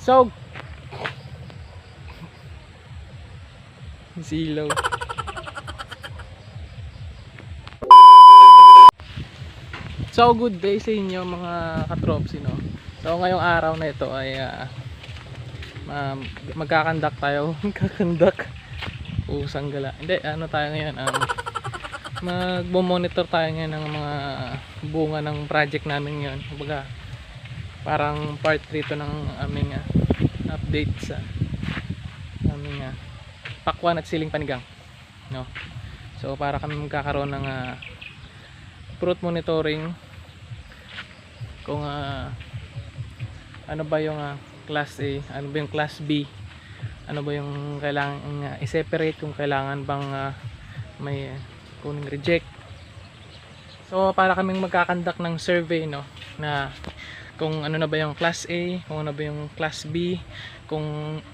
Sog. Silaw. So good day sa inyo mga katropsy, no? So ngayong araw na ito ay magkakandak tayo. Magkakandak. Usang gala. Hindi, ano tayo ngayon? Magmo-monitor tayo ngayon ng mga bunga ng project namin ngayon. Kumbaga, parang part 3 to ng aming update sa aming pakwan at siling panigang, no? So para kami magkakaroon ng fruit monitoring kung ano ba yung class A, ano ba yung class B, ano ba yung kailangan i-separate, kung kailangan bang may kuning reject. So para kaming magkakandak ng survey, no, na kung ano na ba yung class A, kung ano ba yung class B, kung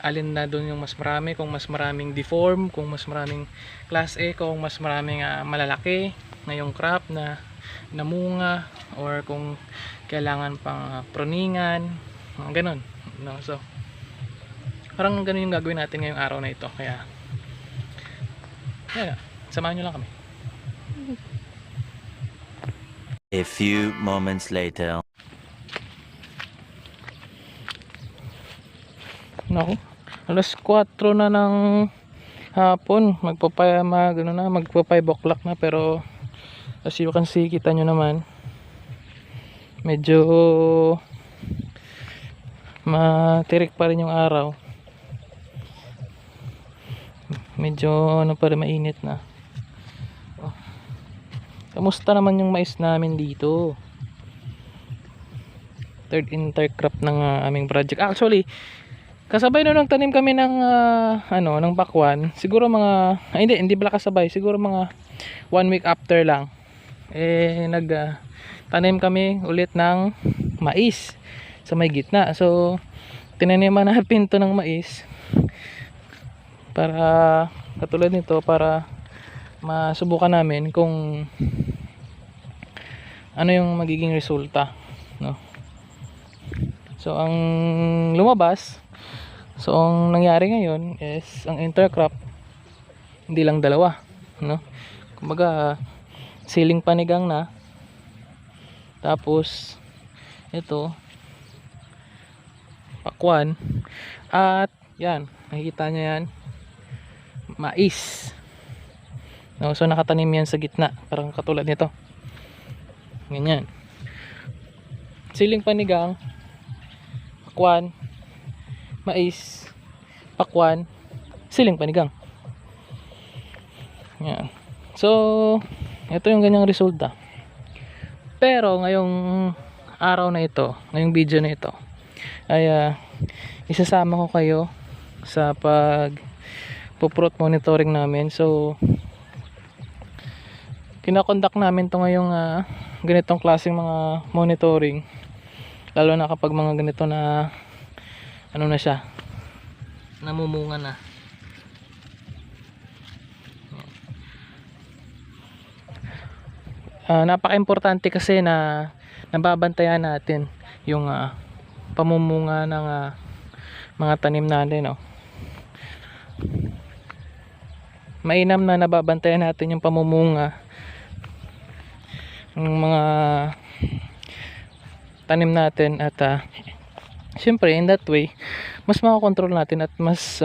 alin na doon yung mas marami, kung mas maraming deform, kung mas maraming class A, kung mas maraming malalaki na yung crop na namunga, or kung kailangan pang pruningan, ganun, no? So parang ganun yung gagawin natin ngayong araw na ito. Kaya yan, samahan nyo lang kami. A few moments later. Naku, alas 4 na ng hapon, magpa 5 o'clock na, pero as you can see, kita nyo naman, medyo matirik pa rin yung araw, medyo ano pa rin, mainit na. Kamusta naman yung mais namin dito? Third intercrop ng aming project. Actually, kasabay na nung tanim kami ng ng bakwan. Siguro mga hindi pala kasabay, siguro mga 1 week after lang. Tanim kami ulit ng mais sa may gitna. So tinaniman natin to ng mais para katulad nito, para masubukan namin kung ano yung magiging resulta, no? So ang lumabas, so ang nangyari ngayon is ang intercrop hindi lang dalawa, no? Kumbaga siling panigang na, tapos ito pakwan, at yan, nakikita nyo yan, mais, no? So nakatanim yan sa gitna, parang katulad nito, ganyan, siling panigang, pakwan, mais, pakwan, siling panigang. Yan. So ito yung ganyang resulta. Pero ngayong araw na ito, ngayong video na ito, ay isasama ko kayo sa fruit monitoring namin. So kinakondak namin to ngayong ganitong klaseng mga monitoring, lalo na kapag mga ganito na ano na siya, namumunga na. Napaka-importante kasi na nababantayan natin yung pamumunga ng mga tanim natin, no? Mainam na nababantayan natin yung pamumunga ng mga tanim natin, at syempre in that way mas makakontrol natin at mas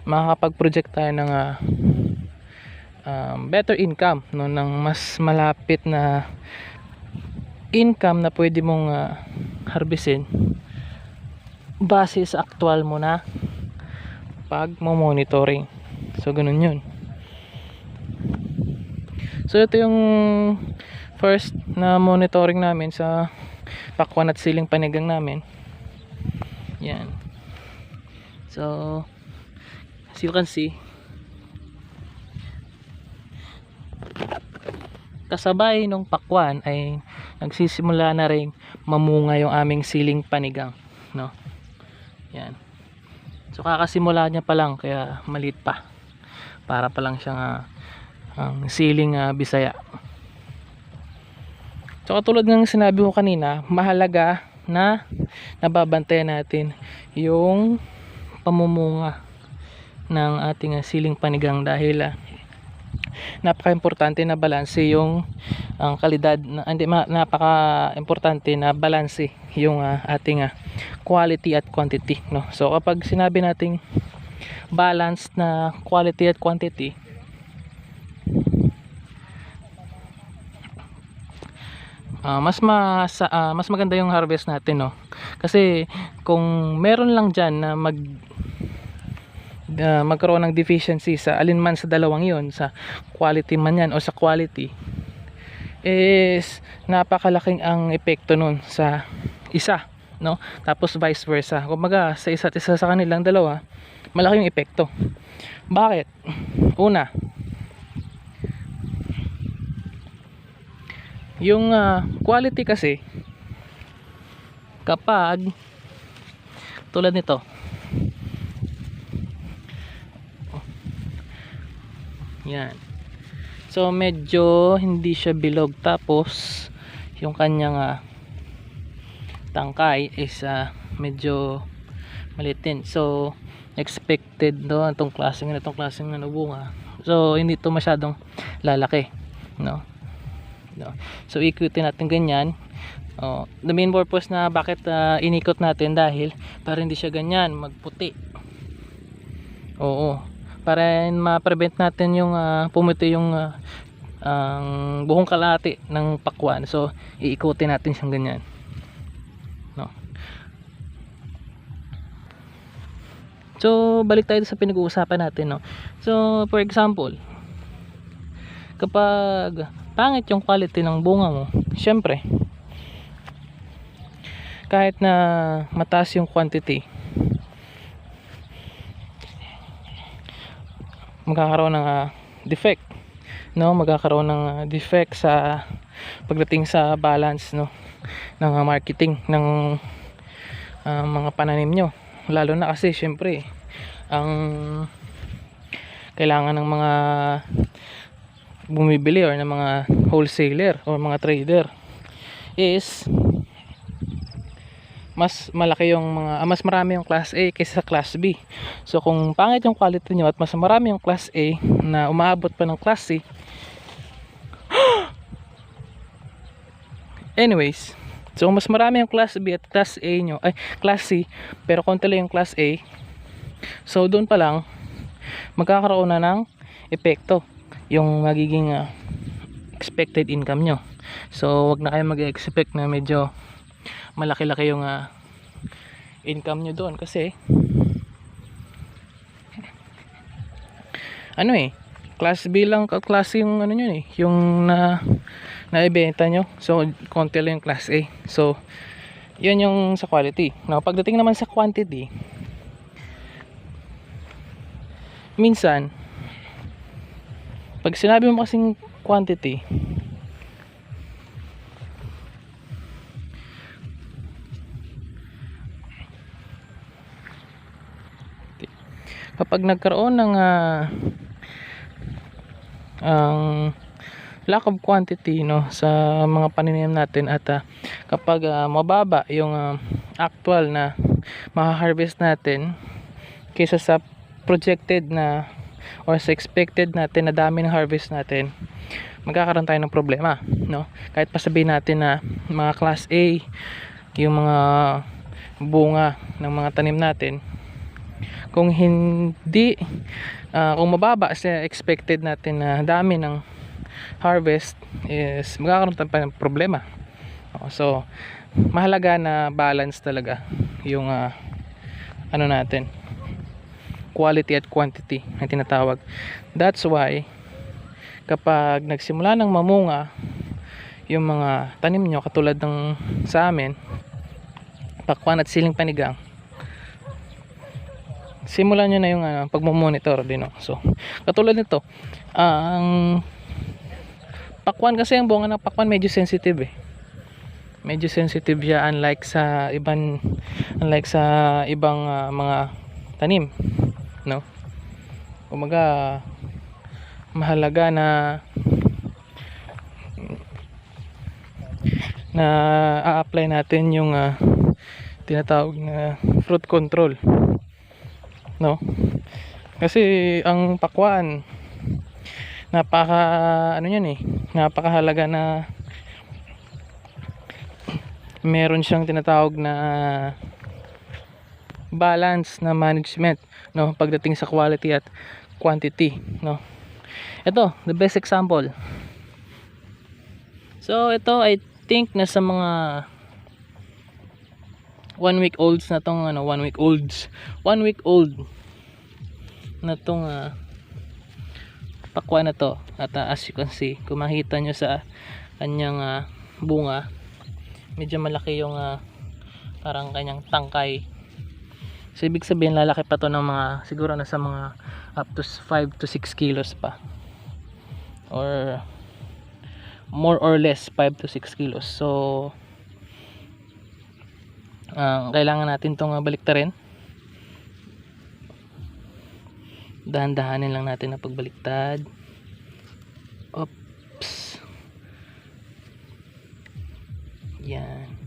makakapag-project tayo ng better income, no, ng mas malapit na income na pwede mong harvestin base sa actual mo na pag monitoring. So ganun yun. So ito yung first na monitoring namin sa pakwan at siling panigang namin. Yan. So as you can see, kasabay nung pakwan ay nagsisimula na ring mamunga yung aming siling panigang, no? Yan. So kakasimula niya pa lang, kaya maliit pa. Para pa lang siyang ang siling Bisaya. So katulad ng sinabi ko kanina, mahalaga na nababantayan natin yung pamumunga ng ating siling panigang, dahil napaka-importante na balanse yung ang kalidad na, hindi napaka-importante na balanse yung ating quality at quantity, no? So kapag sinabi nating balance na quality at quantity, mas maganda yung harvest natin, no? Kasi kung meron lang diyan na magkaroon ng deficiency sa alinman sa dalawang yon, sa quality man yan o sa quality, is napakalaking ang epekto nun sa isa, no? Tapos vice versa, kumbaga sa isa't isa sa kanilang dalawa, malaking epekto. Bakit? Una, yung quality kasi, kapag tulad nito, yan, so medyo hindi siya bilog, tapos yung kanyang tangkay is medyo maliit din. So expected do itong klaseng na bunga, so hindi to masyadong lalaki, no? So ikutin natin ganyan. The main purpose na bakit inikot natin, dahil para hindi siya ganyan magputi, para ma-prevent natin yung pumuti yung ang buong kalahati ng pakwan. So iikutin natin siyang ganyan, no? So balik tayo sa pinag-uusapan natin, no? So for example, kapag pangit yung quality ng bunga mo, syempre kahit na mataas yung quantity, magkakaroon ng defect, no? Magkakaroon ng defect sa pagdating sa balance, no, ng marketing ng mga pananim nyo. Lalo na kasi syempre ang kailangan ng mga bumibili or ng mga wholesaler or mga trader is mas malaki yung mas marami yung class A kaysa sa class B. So kung pangit yung quality nyo at mas marami yung class A na umaabot pa ng class C, anyways, so mas marami yung class B at class A nyo, ay class C, pero konti lang yung class A, so doon pa lang magkakaroon na ng epekto yung magiging expected income nyo. So wag na kayo mag-expect na medyo malaki-laki yung income nyo doon, kasi class B lang, class yung nyo yung naibenta nyo, so konti lang yung class A. So yun yung sa quality. Now pagdating naman sa quantity, minsan pag sinabi mo kasing quantity, kapag nagkaroon ng lack of quantity, no, sa mga pananim natin, at kapag mababa yung actual na ma-harvest natin kaysa sa projected na or sa expected natin na dami ng harvest natin, magkakaroon tayo ng problema, no? Kahit pa sabihin natin na mga class A yung mga bunga ng mga tanim natin, kung hindi kung mababa sa expected natin na dami ng harvest, is magkakaroon tayo pa ng problema. So mahalaga na balance talaga yung natin, quality at quantity na tinatawag. That's why kapag nagsimula ng mamunga yung mga tanim nyo, katulad ng sa amin, pakwan at siling panigang, simulan nyo na yung pagmumonitor din, no? So katulad nito, ang pakwan kasi, ang bunga ng pakwan medyo sensitive medyo sensitive siya, unlike sa ibang mga tanim, no? Kumaga mahalaga na a-apply natin yung tinatawag na fruit control, no? Kasi ang pakwan, napaka ano yan eh, napakahalaga na meron siyang tinatawag na balance na management, no, pagdating sa quality at quantity, no. Ito, the best example. So ito, I think nasa mga 1 week olds na tong 1 week old na tong pakwan na to. At as you can see, kung makita nyo sa kanyang bunga, medyo malaki yung parang kanyang tangkay. So ibig sabihin lalaki pa to ng mga, siguro nasa mga up to 5 to 6 kilos pa, or more or less 5 to 6 kilos. So kailangan natin itong baliktarin. Dahan-dahanin lang natin ang pagbaliktad. Oops. Yan.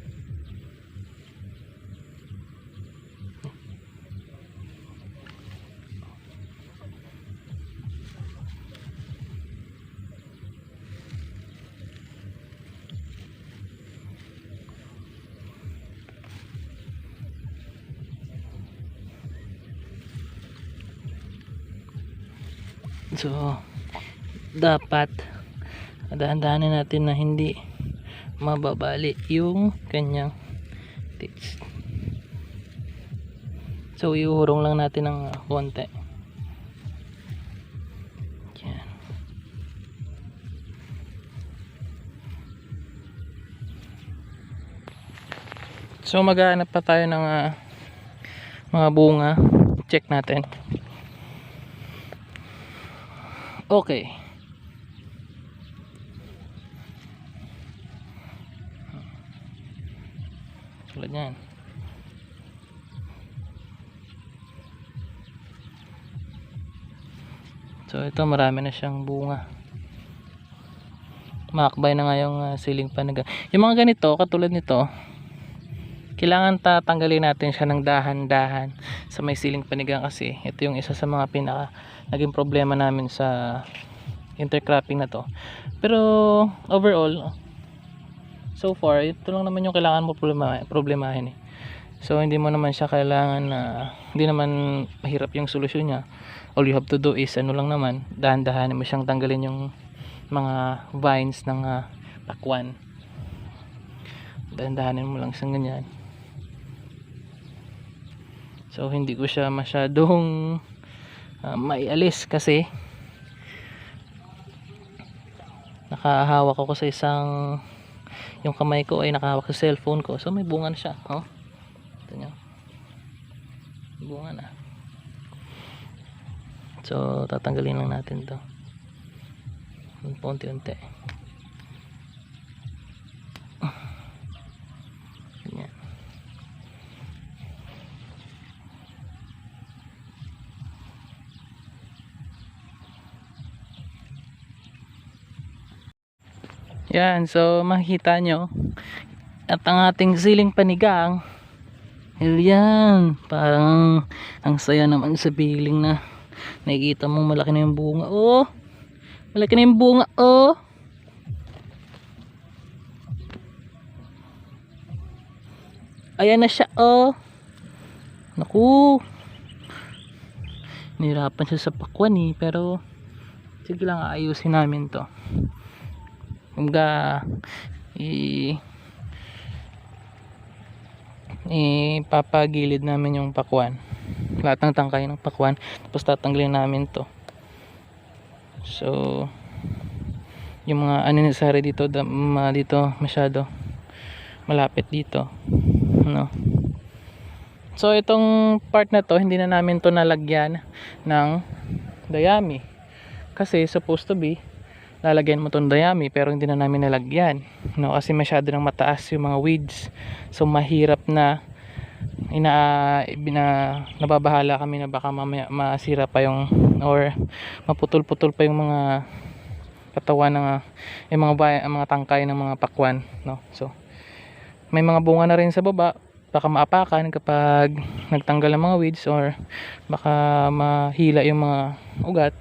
So dapat dahan-dahanin natin na hindi mababali yung kanyang tips. So iuhurong lang natin ng konti. Yan. So maghahanap pa tayo ng mga bunga. Check natin. Okay. Tulad yan. So ito, marami na siyang bunga. Makakbay na nga yung siling panigang. Yung mga ganito, katulad nito, kailangan tatanggalin natin siya ng dahan-dahan sa may siling panigang, kasi ito yung isa sa mga pinaka naging problema namin sa intercropping na to. Pero overall, so far, ito lang naman yung kailangan mo problemahin eh. So hindi mo naman siya kailangan hindi naman mahirap yung solusyon niya. All you have to do is lang naman, dahan-dahanin mo siyang tanggalin yung mga vines ng pakwan. Dahan-dahanin mo lang siyang ganyan. So hindi ko siya masyadong maialis kasi nakahawak ako sa isang, yung kamay ko ay nakahawak sa cellphone ko. So may bunga na siya, oh. Ito nyo, bunga na. So tatanggalin lang natin to unti-unti. Ganyan. Yan, so makikita nyo at ang ating siling panigang, yan, parang ang saya naman sa piling na nakikita mong malaki na yung bunga. Oh, malaki na yung bunga. Oh, ayan na siya. Oh, naku, nahirapan siya sa pakwan eh, pero sige lang, aayusin namin to. Kumbaga ipapagilid namin yung pakwan, lahat ng tangkay ng pakwan, tapos tatanggalin namin to. So yung mga unnecessary dito, dito masyado malapit dito, no? So itong part na to, hindi na namin to nalagyan ng dayami kasi supposed to be lalagyan mo tong dayami, pero hindi na namin nalagyan, no? Kasi masyado nang mataas yung mga weeds. So mahirap na nababahala kami na baka mamaya masira pa yung, or maputol-putol pa yung mga katawan ng yung mga tangkay ng mga pakwan, no? So may mga bunga na rin sa baba, baka maapakan kapag nagtanggal ng mga weeds, or baka mahila yung mga ugat,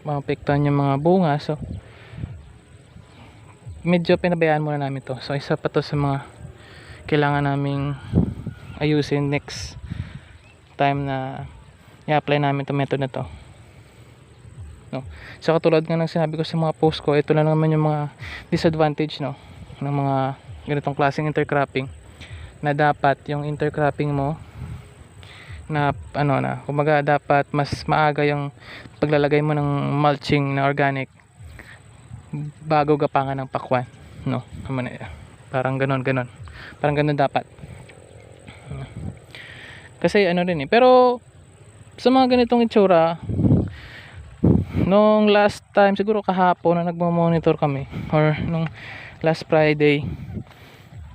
maapektuhan yung mga bunga. So medyo pinabayaan muna namin to. So isa pa to sa mga kailangan naming ayusin next time na i-apply namin to method na to, no? So katulad nga ng sinabi ko sa mga post ko, ito na naman yung mga disadvantage, no, ng mga ganitong klaseng intercropping, na dapat yung intercropping mo na kumbaga dapat mas maaga yung paglalagay mo ng mulching na organic bago gapangan ng pakwan, no? Parang ganon dapat, kasi rin pero sa mga ganitong itsura, nung last time siguro kahapon na nagmo-monitor kami, or nung last Friday,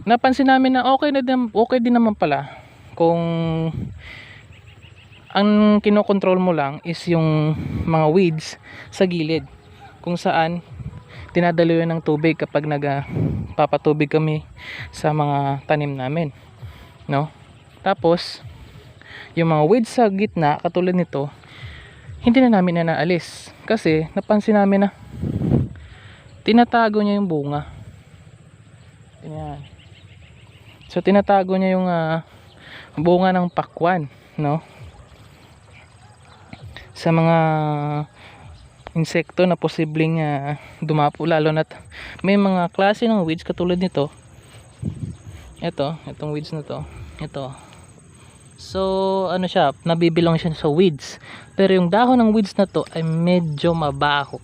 napansin namin na okay din naman pala kung ang kinokontrol mo lang is yung mga weeds sa gilid, kung saan dinadalo yun ng tubig kapag nagpapatubig kami sa mga tanim namin, no? Tapos yung mga weeds sa gitna katulad nito, hindi na namin na naalis kasi napansin namin na tinatago niya yung bunga. Ayan. So tinatago niya yung bunga ng pakwan, no, sa mga insekto na posibleng dumapo, lalo na't may mga klase ng weeds katulad nito. Itong weeds na to, ito. So siya, nabibilong siya sa weeds, pero yung dahon ng weeds na to ay medyo mabaho,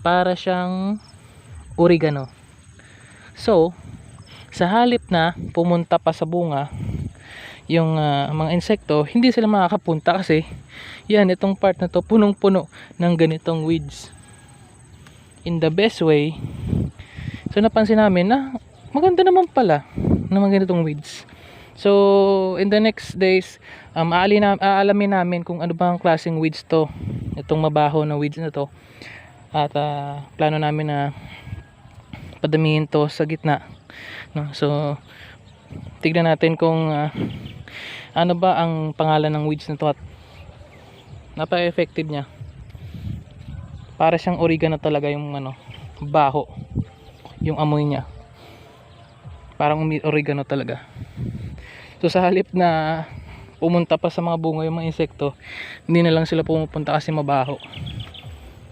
para siyang oregano. So sa halip na pumunta pa sa bunga yung mga insekto, hindi sila makakapunta kasi itong part na to punong-puno ng ganitong weeds. In the best way, so napansin namin na maganda naman pala ng mga ganitong weeds. So in the next days, aalamin namin kung ano ba ang klaseng weeds to, itong mabaho na weeds na to, at plano namin na padamihin to sa gitna, no? So tignan natin kung ano ba ang pangalan ng weeds na to, at napaka-effective niya. Para siyang oregano talaga yung baho yung amoy niya, parang oregano talaga. So sa halip na pumunta pa sa mga bunga yung mga insekto, hindi na lang sila pumupunta kasi mabaho,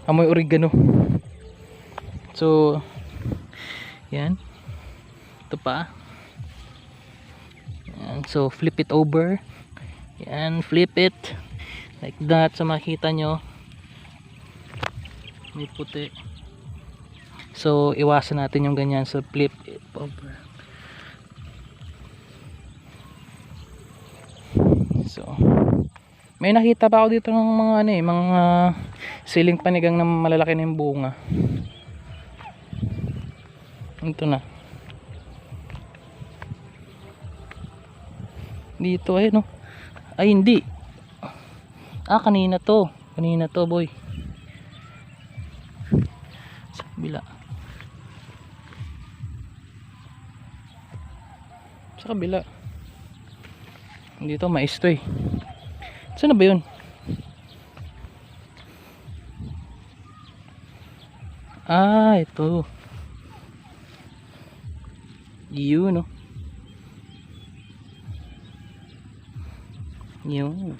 amoy oregano. So yan, ito pa. Yan. So flip it over, yan, flip it like that. So makita nyo may puti, so iwasan natin yung ganyan. So flip it over. So may nakita pa ako dito ng mga mga siling panigang na malalaki na yung bunga. Ito na dito, no? Ay hindi, kanina to boy, sa kabila dito mais to eh. Saan na ba yun? Ito yun, no? Yun.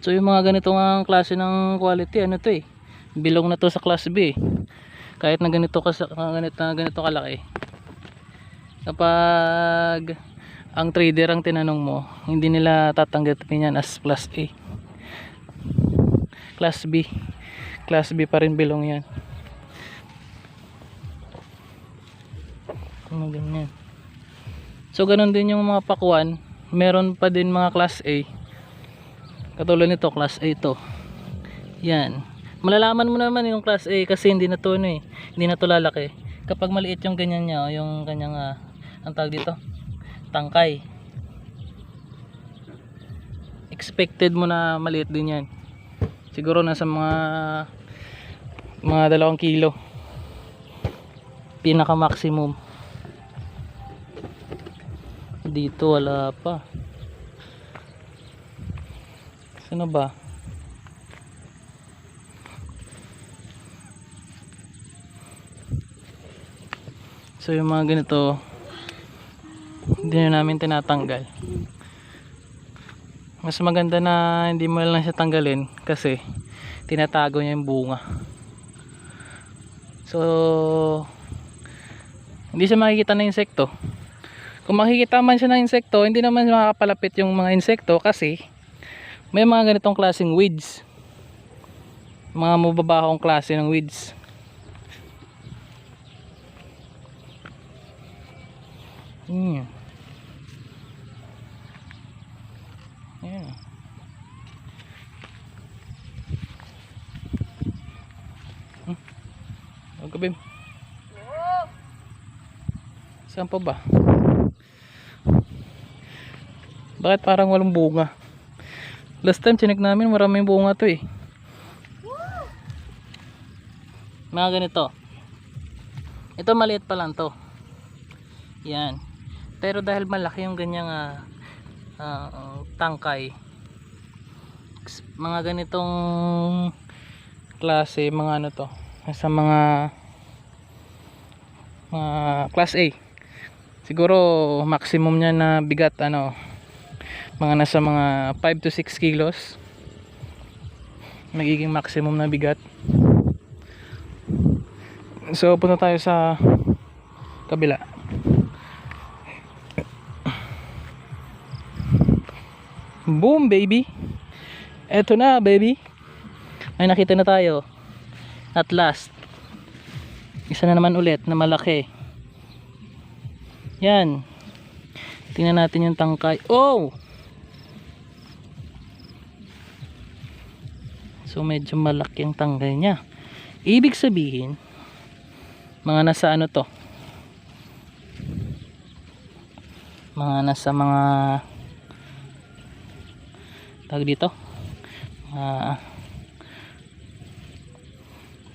So yung mga ganitong klase ng quality, to eh, bilong na to sa class B eh. Kahit na ganito kalaki, kapag ang trader ang tinanong mo, hindi nila tatanggapin yan as class A. Class B pa rin bilong yan. Ganyan. So ganun din yung mga pakwan, meron pa din mga class A. Katulad nito, class A to. Yan. Malalaman mo naman yung class A kasi hindi na to hindi na to lalaki. Kapag maliit yung ganyan niya, yung kanyang ang tawag dito, tangkay. Expected mo na maliit din yan, siguro nasa mga 2 kilo pinaka maximum. Dito wala pa. Saan ba? So yung mga ganito hindi na namin tinatanggal. Mas maganda na hindi mo lang siya tanggalin kasi tinatago niya yung bunga. So hindi siya makikita ng insekto. Kung makikita man siya ng insekto, hindi naman makakapalapit yung mga insekto kasi may mga ganitong klaseng weeds, mga mababahong klase ng weeds. Ayan. Huwag ka, Bim. Saan pa ba? Bakit parang walang bunga? Last time chinek namin maraming bunga to eh. Mga ganito. Ito maliit pa lang to. Yan. Pero dahil malaki yung ganyang tangkay, mga ganitong klase, mga ano to, nasa mga class A, siguro maximum niya na bigat mga nasa mga 5 to 6 kilos magiging maximum na bigat. So punta tayo sa kabila. Boom baby, eto na baby, ay nakita na tayo at last. Isa na naman ulit na malaki. Yan, tingnan natin yung tangkay. Oh, so medyo malaki ang tangkay nya. Ibig sabihin mga nasa ano to, mga nasa mga tawag dito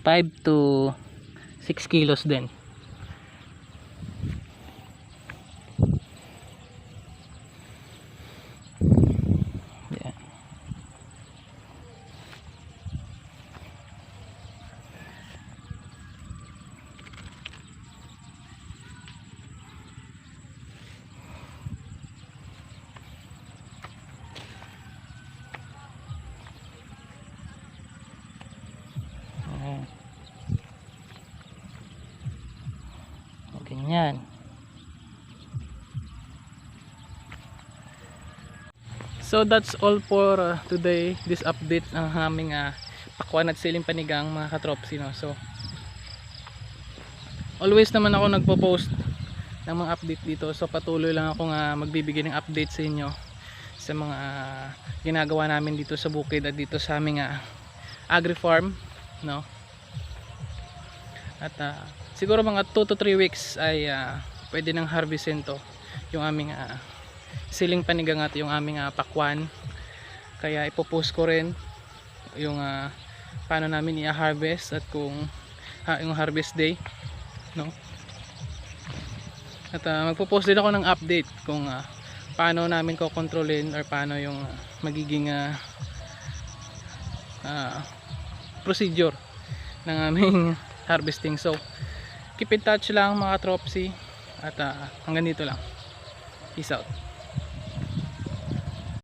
5 to 6 kilos din. Yeah. Ganyan. So that's all for today, this update ng aming pakwan at siling panigang mga katropsy, no? So always naman ako nagpo-post ng mga update dito, so patuloy lang ako magbibigay ng update sa inyo sa mga ginagawa namin dito sa bukid at dito sa aming agri farm, no? At siguro mga 2 to 3 weeks ay pwede nang harvestin to, yung aming siling panigang at yung aming pakwan. Kaya ipopost ko rin yung paano namin i-harvest at kung yung harvest day, no? At magpo-post din ako ng update kung paano namin kokontrolin or paano yung magiging procedure ng aming harvesting. So keep in touch lang mga tropsy at hanggang dito lang. Peace out.